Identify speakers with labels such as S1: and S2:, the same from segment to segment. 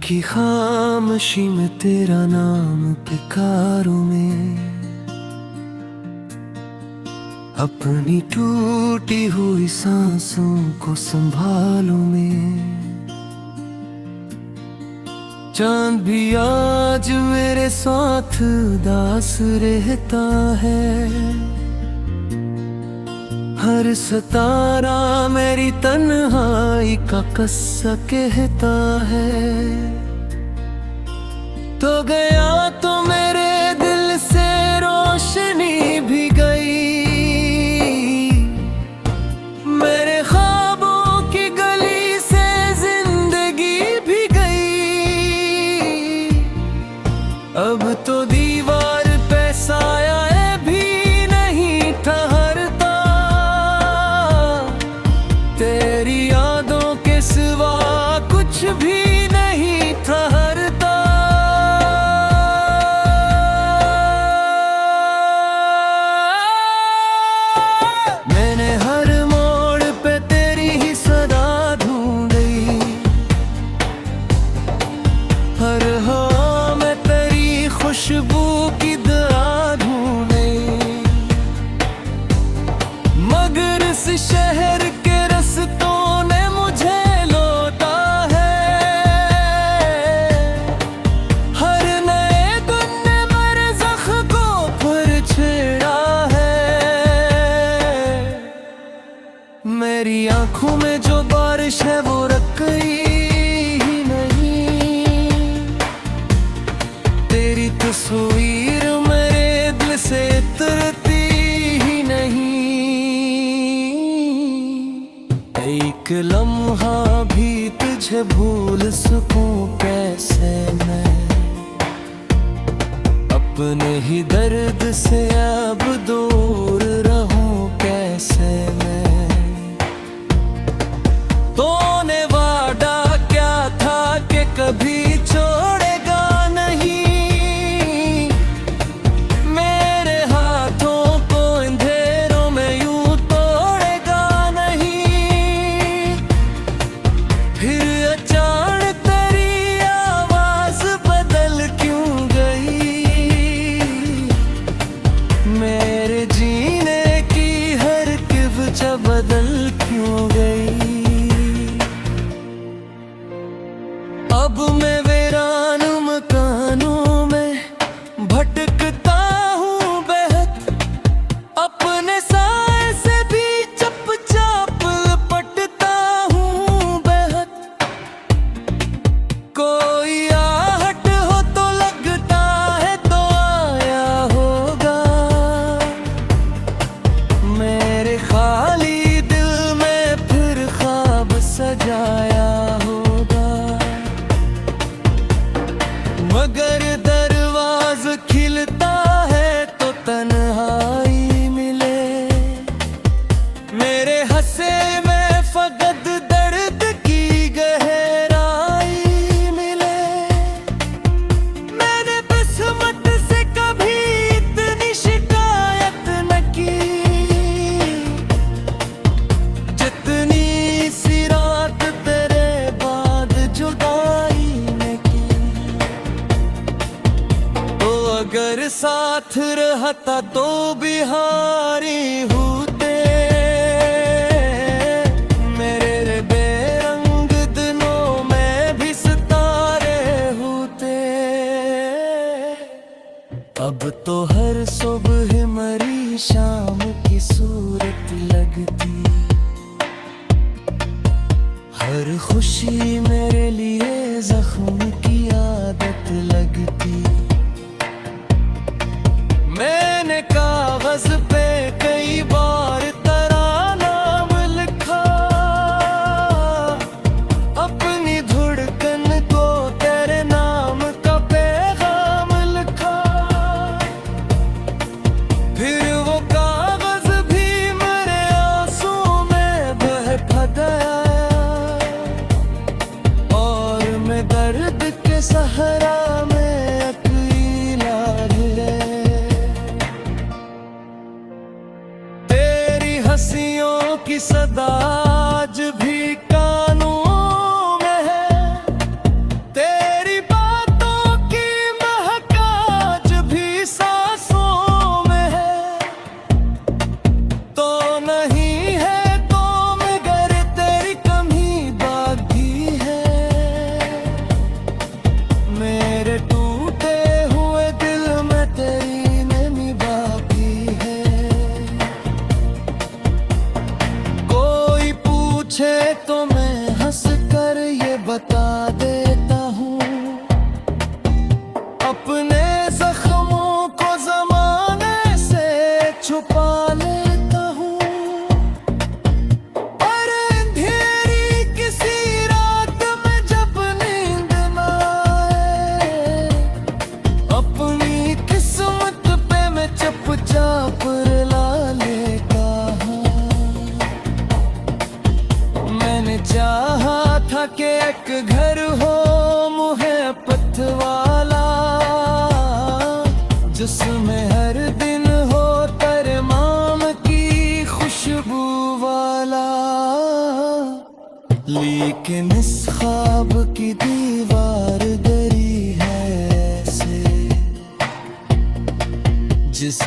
S1: की खामोशी में तेरा नाम पुकारूं मैं, अपनी टूटी हुई सांसों को संभालूं मैं। चांद भी आज मेरे साथ उदास रहता है, हर सितारा मेरी तन्हाई का किस्सा कहता है। तो गया तो मेरे दिल से रोशनी भी गई, मेरे ख्वाबों की गली से जिंदगी भी गई। अब तो दीवार पे साया भी नहीं ठहरता, तेरी यादों के सिवा कुछ भी नहीं ठहरता। मैंने हर मोड़ पे तेरी ही सदा ढूंढी, हर हवा में तेरी खुशबू की दुआ ढूंढी, मगर इस शहर के रस्तों ने मुझे लौटा है। हर नए दिन ने मेरे ज़ख्म को फिर छेड़ा है। मेरी आंखों में जो बारिश है वो रुक गई ही नहीं, तेरी तस्वीर मेरे दिल से उतरती ही नहीं। एक लम्हा भी तुझे भूल सकूं कैसे मैं, अपने ही दर्द से अब दूर रहूं कैसे मैं। तूने वादा क्या था कि कभी छोड़ेगा नहीं, मेरे हाथों को अंधेरों में यूं तोड़ेगा नहीं। फिर अचानक तेरी आवाज बदल क्यों गई, मेरे जीने की हर की वजह बदल क्यों गई। अब मैं वीरान मकानों में भटकता हूँ बेहद, अपने साए से भी चुपचाप लपटता हूँ बेहद। कोई आहट हो तो लगता है तो आया होगा, मेरे खाली दिल में फिर ख्वाब सजाया होगा। मगर दरवाज़ खिलता है तो तन्हाई मिले, मेरे हंसे में फकत दर्द की गहराई मिले। मैंने किस्मत से कभी इतनी शिकायत न की, जितनी सी रात तेरे बाद जुदाई ने की। तो अगर साथ रहता तो बिहारी होते, मेरे बेरंग दिनों में भी सितारे होते। अब तो हर सुबह मरी शाम की सूरत लगती, हर खुशी मेरे लिए जख्म की आदत लगती। मैंने कागज पे कई बार तेरा नाम लिखा, अपनी धड़कन को तेरे नाम का पैगाम लिखा। फिर वो कागज भी मेरे आंसू में बह गया, और मैं दर्द के सहारा में अकेला हिले। तेरी हंसियों की सदा आज भी कानों में है, तेरी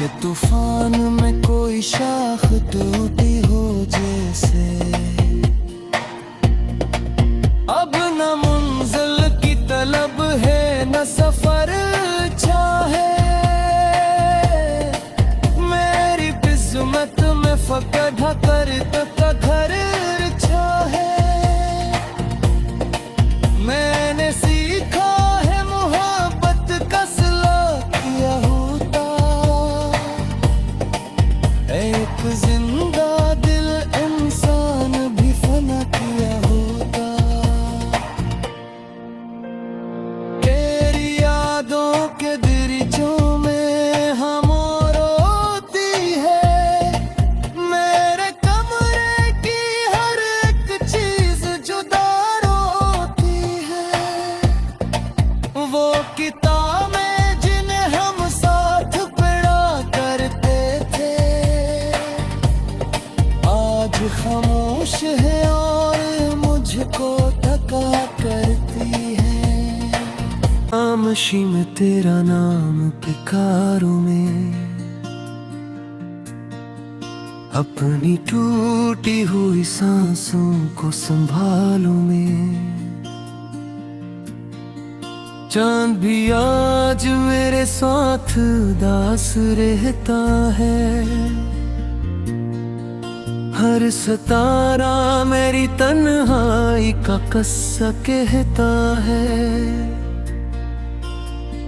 S1: कि तूफान में कोई शाख टूटी हो जैसे। अब न मंजिल की तलब है न सफर चाहे, मेरी किस्मत में फकत ढकर का घर चाहे। मैंने सीखा है मोहब्बत का सिला किया होता, एक जिंदा दिल इंसान भी फना किया होता। तेरी यादों के दरिचों में हम रोती है, मेरे कमरे की हर एक चीज जुदा रोती है। वो किताबें जिन्हें हम साथ पढ़ा करते थे, आज खामोश है और मुझको थका करती है। खामोशी में तेरा नाम पुकारूं मैं, अपनी टूटी हुई सांसों को संभालूं मैं। चांद भी आज मेरे साथ दास रहता है, हर सितारा मेरी तन्हाई का किस्सा कहता है।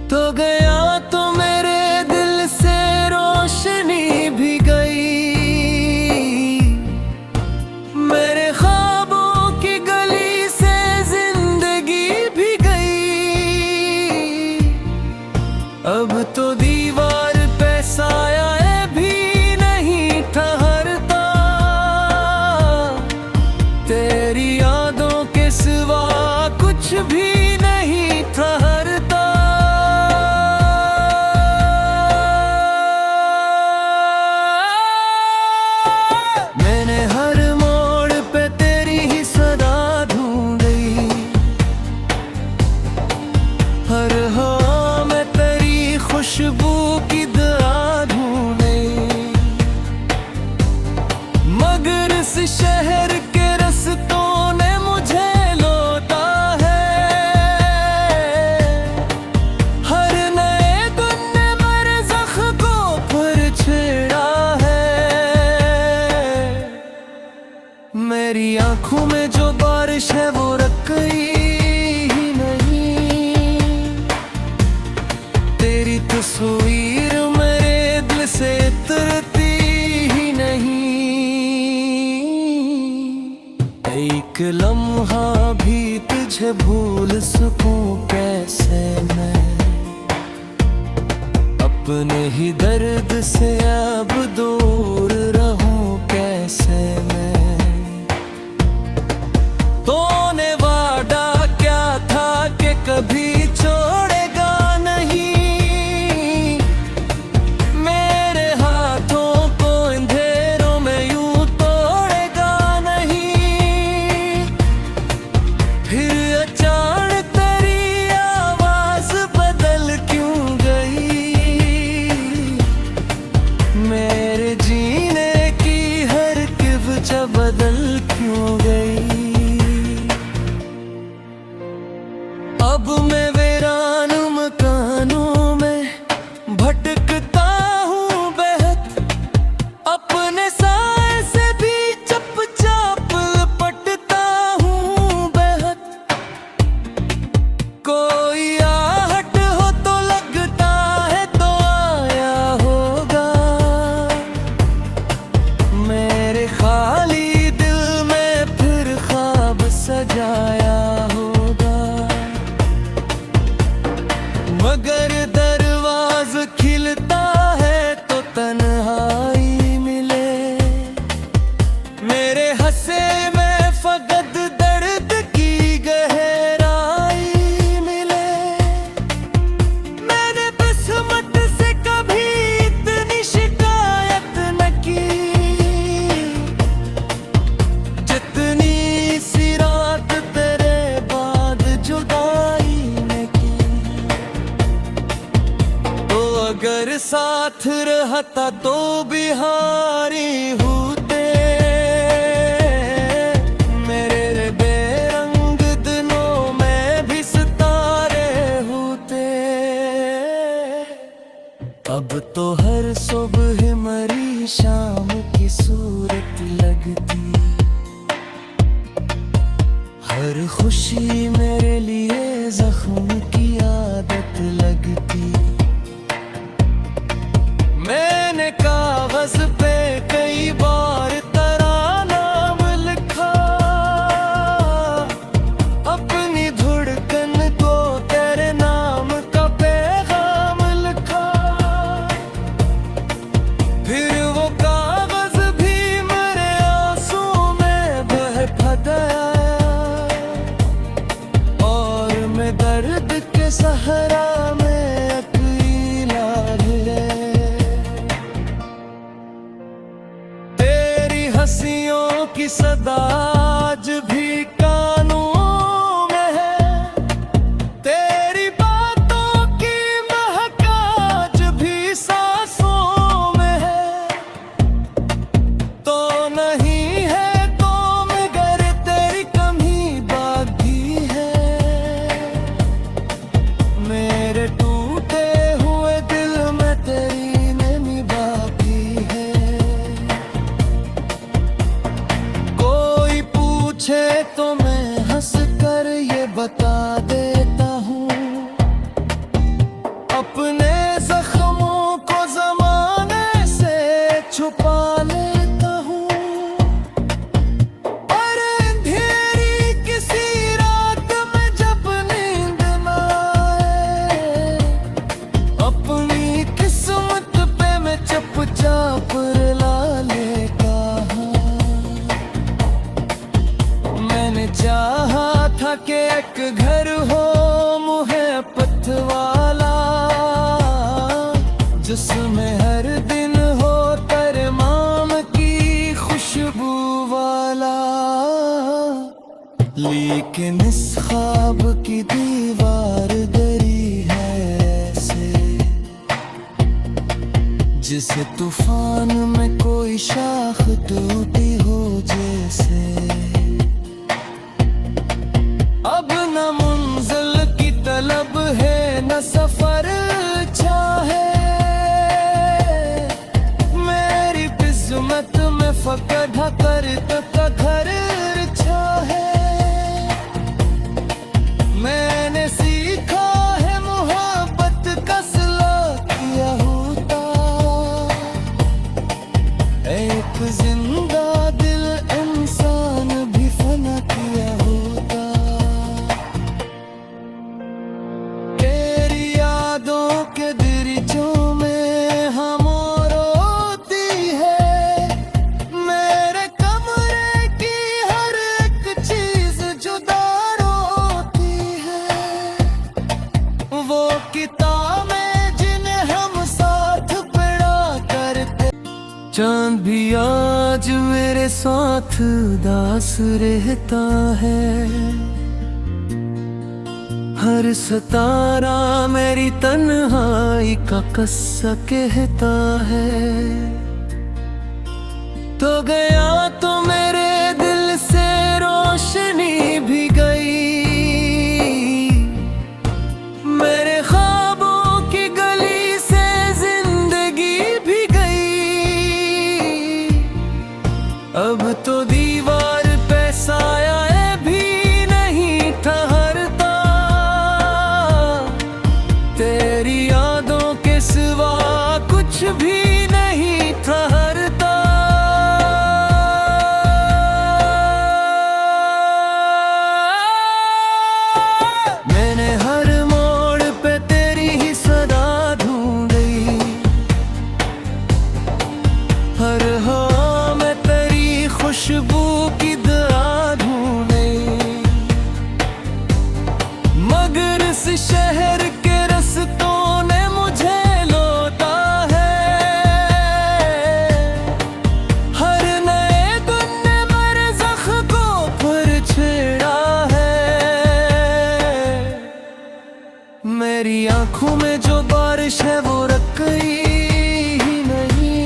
S1: तो गया तो मेरे दिल से रोशनी भी गई, मेरे ख्वाबों की गली से जिंदगी भी गई। अब तो दीवार पे साया भी नहीं ठहरता, तेरी यादों के सिवा कुछ भी नहीं ठहरता। मैंने हर मोड़ पे तेरी ही सदा ढूंढी, हर हवा में तेरी खुशबू की दुआ ढूंढी। मगर इस शहर के रस्तों ने मुझे लौटा है, हर नए दिन ने मेरे ज़ख्म को फिर छेड़ा है। मेरी आंखों में जो बारिश है वो रुक गई ही नहीं, तेरी तस्वीर मेरे दिल से उतरती ही नहीं। एक लम्हा भी तुझे भूल सकूं कैसे मैं, अपने ही दर्द से अब दूर रहूं कैसे मैं। तूने वादा क्या था कि कभी छोड़ेगा नहीं, मेरे हाथों को अंधेरों में यूं तोड़ेगा नहीं। फिर अचानक तेरी आवाज बदल क्यों गई, मेरे जीने की हर की वजह बदल क्यों गई। अब मैं वीरान मकानों में भटकता हूँ बेहद, अपने साए से भी चुपचाप लपटता हूँ बेहद। कोई आहट हो तो लगता है तो आया होगा, मेरे खाली दिल में फिर ख्वाब सजाया होगा। मगर दरवाज़ खिलता है तो तन्हाई मिले, मेरे हंसे में फकत दर्द की गहराई मिले। मैंने किस्मत से कभी इतनी शिकायत न की, जितनी सी रात तेरे बाद जुदाई ने की। साथ रहता तो बिहारी होते, मेरे बेरंग दिनों में भी सितारे होते। अब तो हर सुबह मरी शाम की सूरत लगती, हर खुशी मेरे लिए जख्म की आदत लगती। मैंने कागज पे कई बार तेरा नाम लिखा, अपनी धड़कन को तेरे नाम का पैगाम लिखा। फिर वो कागज भी मेरे आंसू में बह फदया, और मैं दर्द के सहरा में अकेला गिरे। तेरी हंसियों की सदा आज भी कानों में है, तेरी बातों की महक आज भी सांसों में है। तो नहीं है तो मगर तेरी कमी बाकी है, मेरे टूटे हुए दिल में तेरी नमी बाकी है। कोई पूछे तो मैं हंस कर ये बता देता हूँ, अपने जख्मों को जमाने से छुपा लेता हूँ। और अंधेरी किसी रात में जब नींद न आए, अपनी किस्मत पे मैं चुपचाप रुला लेता हूँ। मैंने चाहा था कि एक घर हो मोहब्बत वाला, जिसमें हर दिन हो तरमाम की खुशबू वाला। लेकिन इस ख्वाब की दीवार दरी है ऐसे, जिसे तूफान में कोई शाख टूटी हो जैसे। अब न मंजिल की तलब है न सफर चाहे, मेरी किस्मत में फकर ढकर तक घर चाहे। मैंने सीखा है मोहब्बत का सिला किया होता, एक जिंदा दिल इंसान भी फना किया होता। तेरी यादों के दरिचों में हम रोती है, मेरे कमरे की हर एक चीज जुदा रोती है। वो किताबें जिन्हें हम साथ पढ़ा करते, चांद भी आज मेरे साथ उदास रहता है। हर सितारा मेरी तन्हाई का किस्सा कहता है। तो गया तो मेरे दिल से रोशनी भी गई, मेरे ख्वाबों की गली से जिंदगी भी गई। अब तो दीवार पे साया भी नहीं ठहरता, तेरी यादों के सिवा कुछ भी नहीं ठहरता। मैंने हर मोड़ पे तेरी ही सदा ढूंढी, हर हवा में तेरी खुशबू की दुआ ढूंढी। मगर इस शहर के रस्तों ने मुझे लौटा है, हर नए दिन ने मेरे जख्म को फिर छेड़ा है। मेरी आंखों में जो बारिश है वो रुक ही नहीं।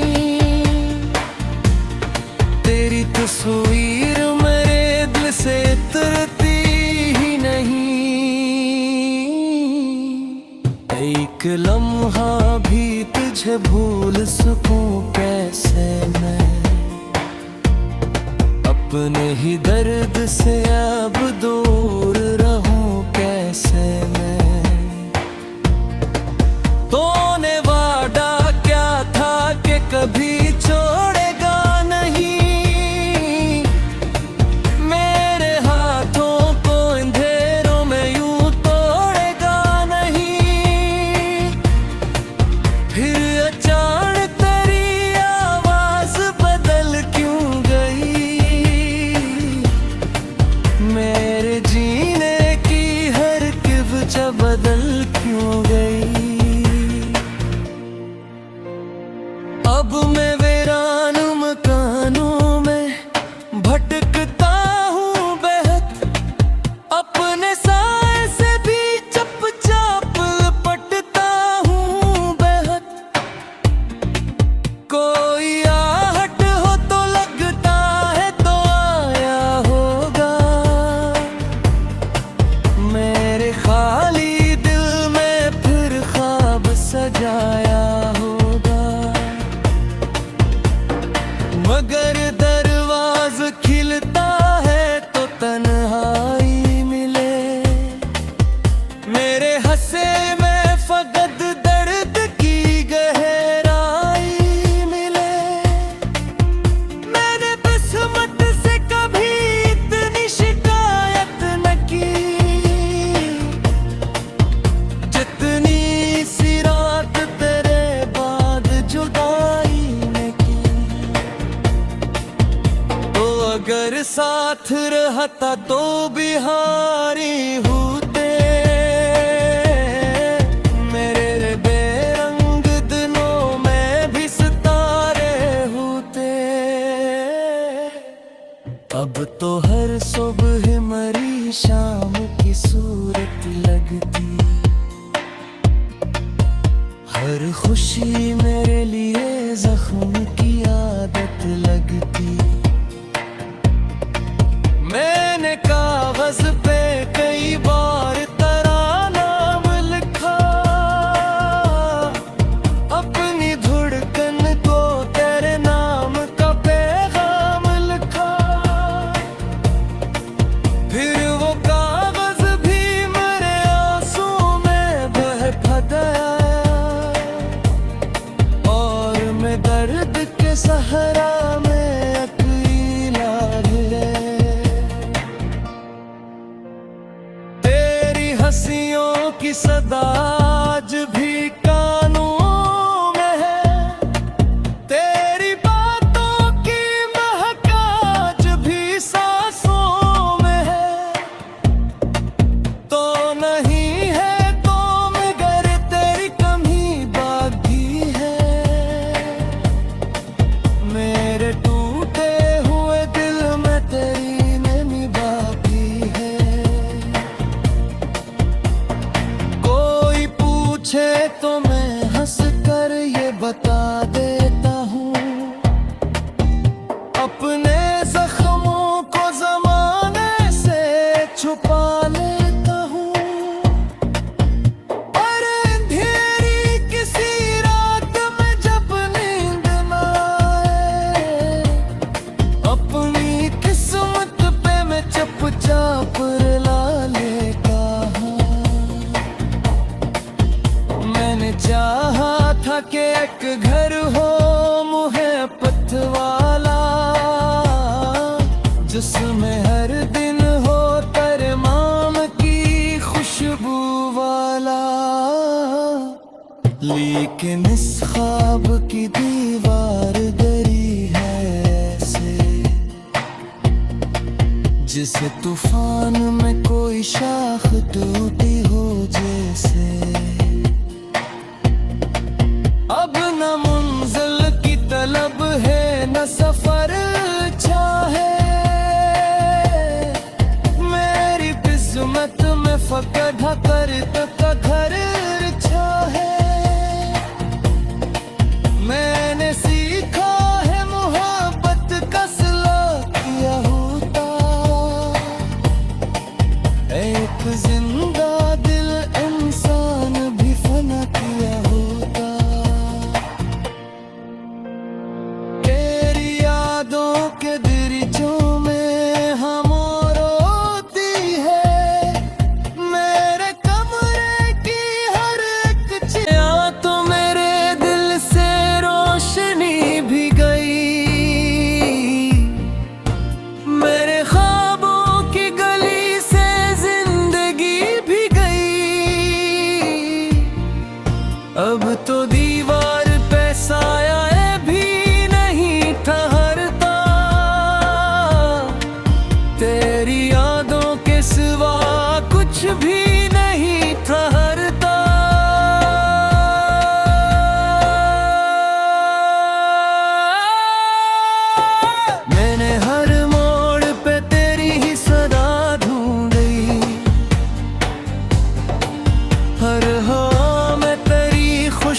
S1: तेरी तस्वीर मेरे दिल से उतरती ही नहीं। एक लम्हा भी तुझे भूल सकूं कैसे मैं, अपने ही दर्द से अब दूर रहूं कैसे मैं। तूने वादा क्या था कि कभी छोड़ेगा नहीं, मेरे हाथों को अंधेरों में यूं तोड़ेगा नहीं। फिर अचानक तेरी आवाज बदल क्यों गई, मेरे जीने की हर वजह बदल क्यों गई। अब मैं वीरान मकानों में भटकता हूँ बेहद, अपने साए से भी चुपचाप लपटता हूँ बेहद। कोई आहट हो तो लगता है तो आया होगा, मेरे खाली दिल में फिर ख्वाब सजाया होगा। मगर दरवाज़ खिलता है तो तन्हाई मिले, मेरे हंसे में फकत दर्द की गहराई मिले। मैंने किस्मत से कभी इतनी शिकायत न की, जितनी सी रात तेरे बाद जुदाई ने की। तो अगर साथ रहता तो बिहारी होते, मेरे बेरंग दिनों में भी सितारे होते। अब तो हर सुबह मरी शाम की सूरत लगती, हर खुशी मेरे लिए जख्म की आदत लगती। मैंने कागज पे कई बार तेरा नाम लिखा, अपनी धड़कन को तेरे नाम का पैगाम लिखा। फिर वो कागज भी मेरे आंसू में बह गया, और मैं दर्द के सहारा में अकेला गिरे। तेरी हंसियों की सदा आज भी कानों में है, तेरी बातों की महक आज भी सांसों में है। तो नहीं है तो मगर तेरी कमी बाकी है, मेरे टूटे हुए दिल में तेरी नमी बाकी है। कोई पूछे तो मैं हंस कर ये बता देता हूँ, अपने जख्मों को जमाने से छुपा लेता हूँ। और अंधेरी किसी रात में जब नींद न आए, अपनी किस्मत पे मैं चुपचाप रुला लेता हूँ। मैंने चाहा था कि एक घर हो मोहब्बत वाला, जिसमें हर दिन हो तरमाम की खुशबू वाला। लेकिन इस ख्वाब की दीवार गरी है ऐसे, जिसे तूफान में कोई शाख टूटी हो जैसे। अब न मंजिल की तलब है न सफर चाहे, मेरी किस्मत में फकड़ कर तक घर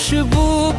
S1: खुशबू